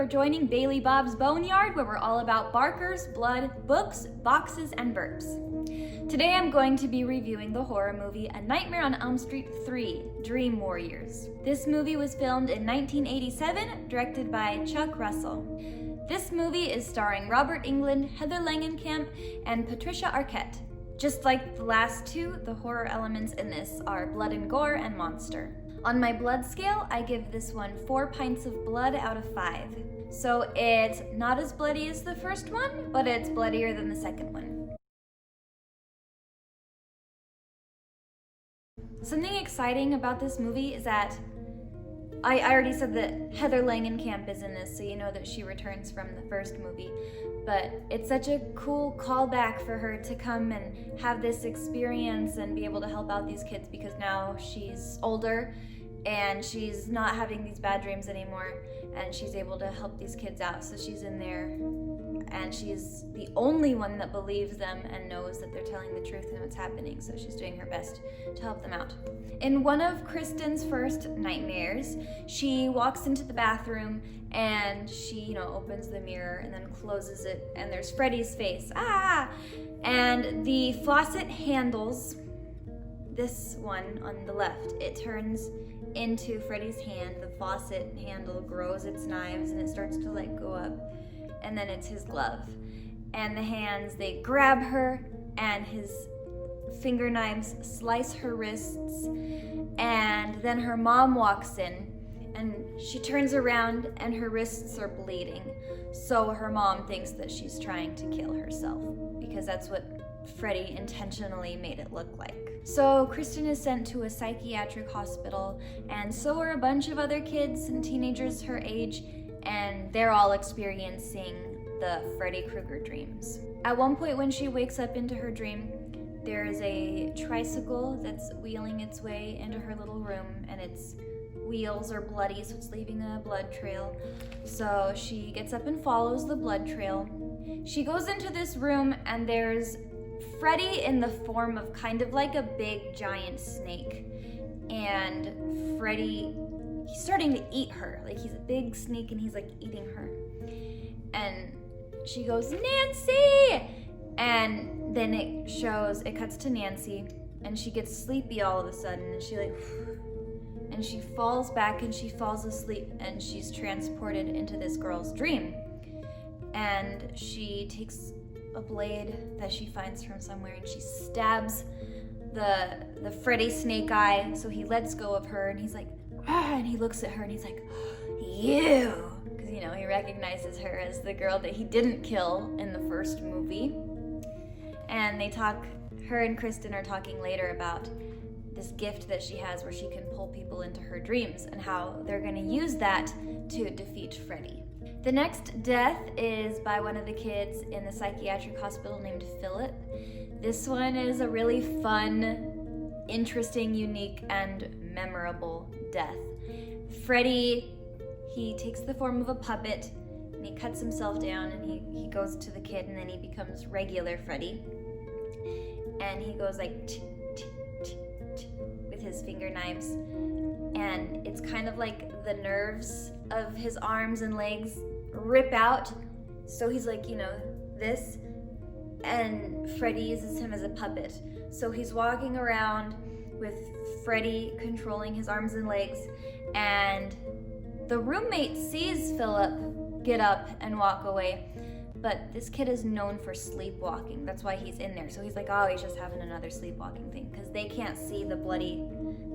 joining Bailee Bob's Boneyard, where we're all about barkers, blood, books, boxes, and burps. Today I'm going to be reviewing the horror movie A Nightmare on Elm Street 3, Dream Warriors. This movie was filmed in 1987, directed by Chuck Russell. This movie is starring Robert Englund, Heather Langenkamp, and Patricia Arquette. Just like the last two, the horror elements in this are blood and gore and monster. On my blood scale, I give this one 4 pints of blood out of 5. So it's not as bloody as the first one, but it's bloodier than the second one. Something exciting about this movie is that I already said that Heather Langenkamp is in this, so you know that she returns from the first movie. But it's such a cool callback for her to come and have this experience and be able to help out these kids, because now she's older and she's not having these bad dreams anymore, and she's able to help these kids out. So she's in there and she's the only one that believes them and knows that they're telling the truth and what's happening, so she's doing her best to help them out. In one of Kristen's first nightmares, she walks into the bathroom and she, opens the mirror and then closes it, and there's Freddy's face. And the faucet handles, this one on the left, it turns into Freddy's hand. The faucet handle grows its knives and it starts to go up, and then it's his glove. And the hands, they grab her, and his finger knives slice her wrists. And then her mom walks in and she turns around and her wrists are bleeding. So her mom thinks that she's trying to kill herself, because that's what Freddy intentionally made it look like. So Kristen is sent to a psychiatric hospital, and so are a bunch of other kids and teenagers her age, and they're all experiencing the Freddy Krueger dreams. At one point when she wakes up into her dream, there is a tricycle that's wheeling its way into her little room, and its wheels are bloody, so it's leaving a blood trail. So she gets up and follows the blood trail. She goes into this room, and there's Freddy in the form of kind of like a big giant snake. And Freddy, he's starting to eat her. He's a big snake and he's eating her. And she goes, "Nancy!" And then it cuts to Nancy, and she gets sleepy all of a sudden, and and she falls back and she falls asleep, and she's transported into this girl's dream. And she takes a blade that she finds from somewhere, and she stabs the Freddy snake eye, so he lets go of her, and he's like, and he looks at her and he's like, "You!" Because he recognizes her as the girl that he didn't kill in the first movie. And her and Kristen are talking later about this gift that she has where she can pull people into her dreams, and how they're going to use that to defeat Freddy. The next death is by one of the kids in the psychiatric hospital named Philip. This one is a really fun, interesting, unique, and memorable death. Freddy, he takes the form of a puppet, and he cuts himself down, and he goes to the kid, and then he becomes regular Freddy. And he goes with his finger knives, and it's kind of like the nerves of his arms and legs rip out, so he's this, and Freddy uses him as a puppet. So he's walking around with Freddy controlling his arms and legs, and the roommate sees Philip get up and walk away, but this kid is known for sleepwalking. That's why he's in there. So he's like, he's just having another sleepwalking thing, because they can't see the bloody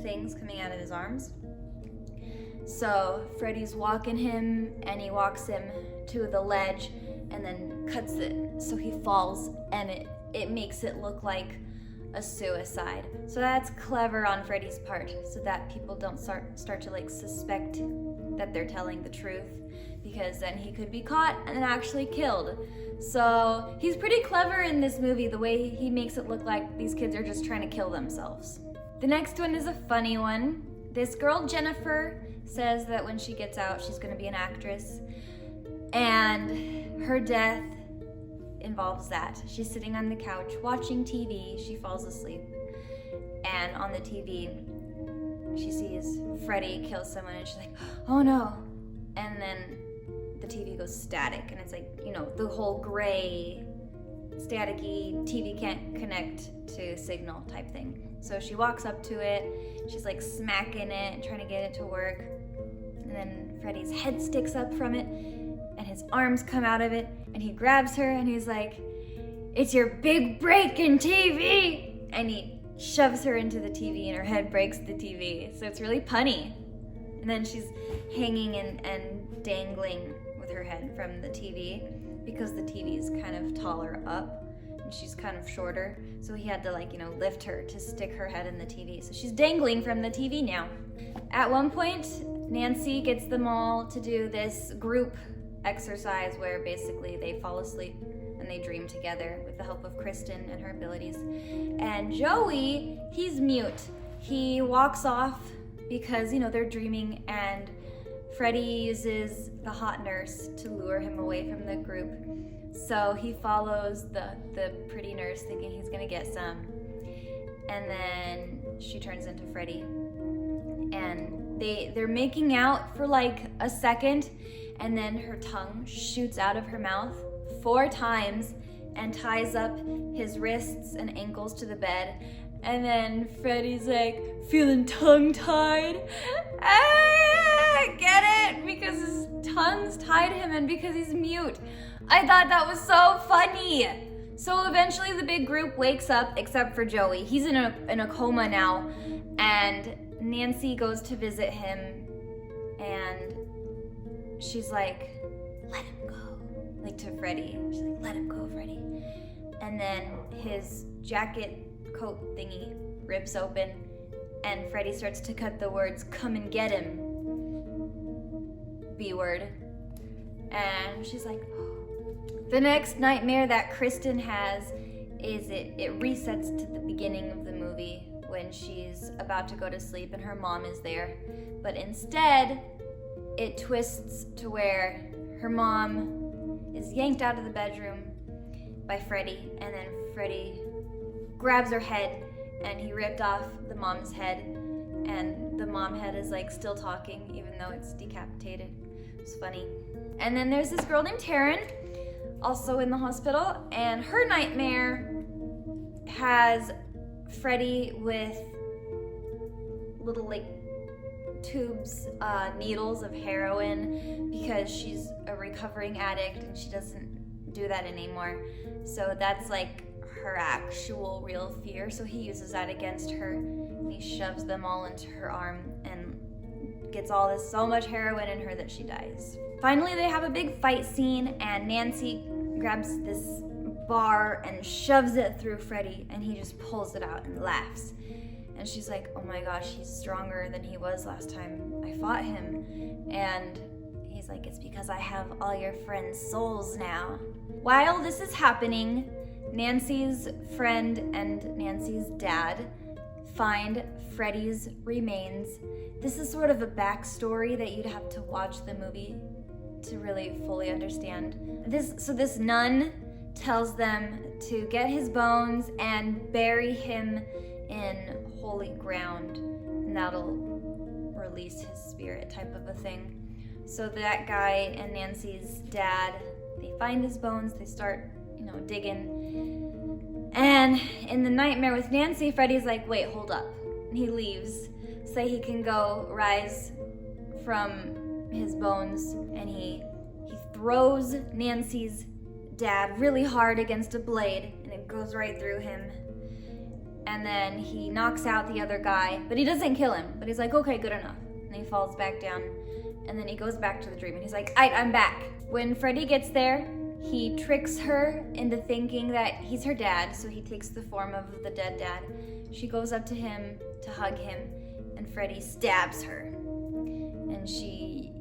things coming out of his arms. So Freddy's walking him, and he walks him to the ledge and then cuts it so he falls, and it makes it look like a suicide. So that's clever on Freddy's part, so that people don't start to suspect that they're telling the truth, because then he could be caught and actually killed. So he's pretty clever in this movie, the way he makes it look like these kids are just trying to kill themselves. The next one is a funny one. This girl, Jennifer, says that when she gets out, she's gonna be an actress, and her death involves that. She's sitting on the couch watching TV, she falls asleep, and on the TV, she sees Freddy kill someone, and she's like, "Oh no." And then the TV goes static, and it's like, you know, the whole gray, staticky, TV can't connect to signal type thing. So she walks up to it, she's like smacking it, trying to get it to work, and then Freddy's head sticks up from it, and his arms come out of it, and he grabs her, and he's like, "It's your big break in TV!" And he shoves her into the TV, and her head breaks the TV. So it's really punny. And then she's hanging and dangling with her head from the TV because the TV's kind of taller up and she's kind of shorter. So he had to, like, you know, lift her to stick her head in the TV. So she's dangling from the TV now. At one point, Nancy gets them all to do this group exercise where basically they fall asleep and they dream together with the help of Kristen and her abilities. And Joey, he's mute. He walks off because, you know, they're dreaming, and Freddy uses the hot nurse to lure him away from the group. So he follows the pretty nurse thinking he's gonna get some. And then she turns into Freddy. And they're making out for like a second, and then her tongue shoots out of her mouth 4 times and ties up his wrists and ankles to the bed. And then Freddy's like, feeling tongue-tied. Get it? Because his tongue's tied him and because he's mute. I thought that was so funny. So eventually the big group wakes up, except for Joey. He's in a coma now. And Nancy goes to visit him. And she's like, let him go. Like to Freddy. She's like, let him go, Freddy. And then his jacket coat thingy rips open, and Freddy starts to cut the words, "Come and get him," B word. And she's like, oh. The next nightmare that Kristen has is it resets to the beginning of the movie when she's about to go to sleep and her mom is there. But instead, it twists to where her mom is yanked out of the bedroom by Freddy, and then Freddy grabs her head and he ripped off the mom's head, and the mom head is like still talking even though it's decapitated. It's funny. And then there's this girl named Taryn, also in the hospital, and her nightmare has Freddy with little like tubes, needles of heroin, because she's a recovering addict and she doesn't do that anymore. So that's like her actual real fear. So he uses that against her, and he shoves them all into her arm and gets so much heroin in her that she dies. Finally, they have a big fight scene, and Nancy grabs this bar and shoves it through Freddy, and he just pulls it out and laughs. And she's like, oh my gosh, he's stronger than he was last time I fought him. And he's like, it's because I have all your friends' souls now. While this is happening, Nancy's friend and Nancy's dad find Freddy's remains. This is sort of a backstory that you'd have to watch the movie to really fully understand. This nun tells them to get his bones and bury him in holy ground, and that'll release his spirit, type of a thing. So that guy and Nancy's dad, they find his bones, they start, digging. And in the nightmare with Nancy, Freddy's like, wait, hold up. And he leaves so he can go rise from his bones, and he throws Nancy's dad really hard against a blade, and it goes right through him. And then he knocks out the other guy, but he doesn't kill him. But he's like, okay, good enough. And he falls back down, and then he goes back to the dream, and he's like, I'm back. When Freddy gets there, he tricks her into thinking that he's her dad, so he takes the form of the dead dad. She goes up to him to hug him, and Freddy stabs her. And she,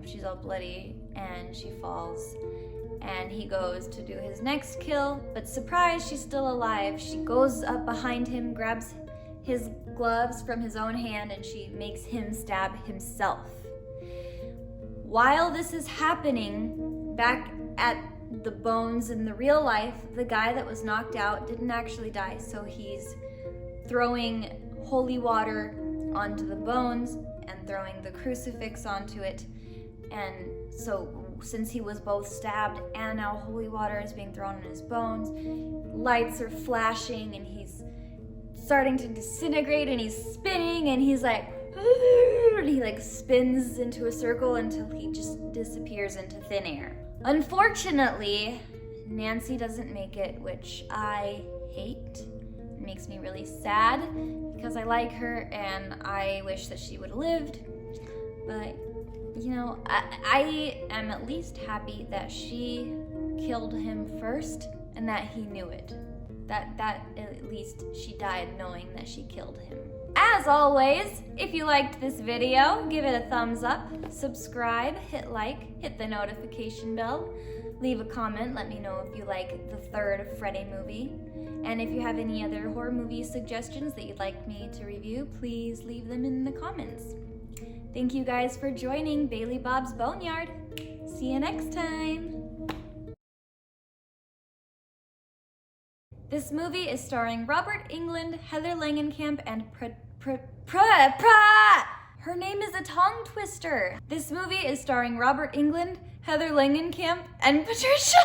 she's all bloody, and she falls. And he goes to do his next kill, but surprise, she's still alive. She goes up behind him, grabs his gloves from his own hand, and she makes him stab himself. While this is happening, back at the bones in the real life, the guy that was knocked out didn't actually die, so he's throwing holy water onto the bones and throwing the crucifix onto it. And so since he was both stabbed and now holy water is being thrown in his bones. Lights are flashing and he's starting to disintegrate and he's spinning and he's like, and he like spins into a circle until he just disappears into thin air. Unfortunately, Nancy doesn't make it, which I hate. It makes me really sad because I like her and I wish that she would have lived. But, you know, I am at least happy that she killed him first and that he knew it. That at least she died knowing that she killed him. As always, if you liked this video, give it a thumbs up, subscribe, hit like, hit the notification bell, leave a comment, let me know if you like the third Freddy movie. And if you have any other horror movie suggestions that you'd like me to review, please leave them in the comments. Thank you guys for joining Bailee Bob's Boneyard. See you next time. This movie is starring Robert Englund, Heather Langenkamp, and her name is a tongue twister. This movie is starring Robert Englund, Heather Langenkamp, and Patricia.